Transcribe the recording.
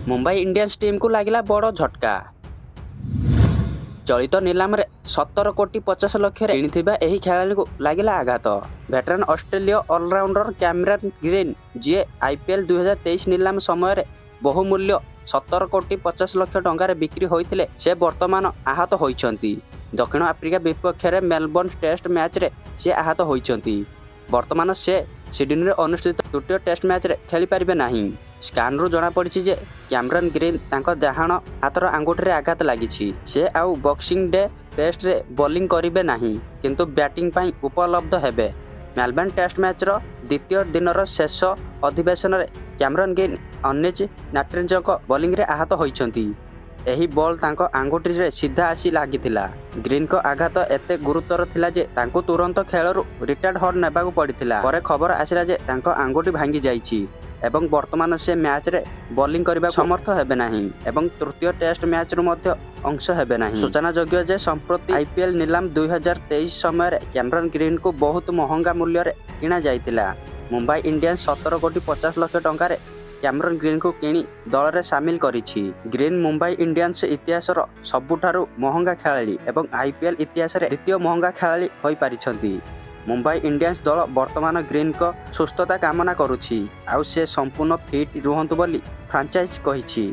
Mumbai Indians team को लगिला बड़ झटका। चलित निलाम 17 कोटी 50 लक्ष किणिथिबा एही खेलाड़ी को लगिला आघात। वेटरान ऑस्ट्रेलिया ऑलराउंडर कैमरन ग्रीन जी आईपीएल 2023 निलाम समय बहुमूल्य 17 कोटी 50 लक्ष टंकार बिक्री होइथिले से वर्तमान आहत होइछंती। दक्षिण आफ्रिका विपक्ष में मेलबोर्न टेस्ट मैच रे से आहत होइछंती। वर्तमान से सिडनी रे अनुष्ठित तृतीय टेस्ट मैच रे खेली पारिबे नाही। स्कान रु जना पड़ी जे कैमरन ग्रीन तांको डाहाण हाथर आंगुठी रे आघात लागिछि। से आउ बॉक्सिंग डे टेस्ट रे बॉलिंग करिबे नाही किंतु बैटिंग पई उपलब्ध हेबे। मेलबोर्न टेस्ट मैच रो द्वितीय दिनर शेष अधिवेशन रे कैमरन ग्रीन अनिज नाट्रेंजक बॉलिंग रे आहत होइछंती। एही बॉल तांको आंगुठी रे सीधा आसी लागिथिला। ग्रीन को आघात एते गुरुतर थिला जे तांको तुरंत खेलरू रिटायर्ड हॉर्न नेबाकू पड़िथिला। परे खबर आसिला जे तांको आंगुठी भांगी जाइछि एवं वर्तमान से मैच रे बॉलिंग करबा समर्थ हेबे नाही एवं तृतीय टेस्ट मैच रु मध्य अंश हेबे नाही। सूचना योग्य जे संप्रति आईपीएल निलाम 2023 समय रे कैमरन ग्रीन को बहुत महंगा मूल्य रे किना जाइथिला। मुंबई इंडियंस 17 कोटी 50 लक्ष टंका रे कैमरन ग्रीन को किणी दल रे शामिल करिछि। ग्रीन मुंबई इंडियंस इतिहास रो सबुठारु महंगा खेलाड़ी एवं आईपीएल इतिहास रे द्वितीय महंगा खेलाड़ी होई पारिछंती। मुंबई इंडियंस दल वर्तमान ग्रीन को सुस्थता कामना करुछि आउ से संपूर्ण फिट रुहंतु बोली फ्रांचाइज कहिछि।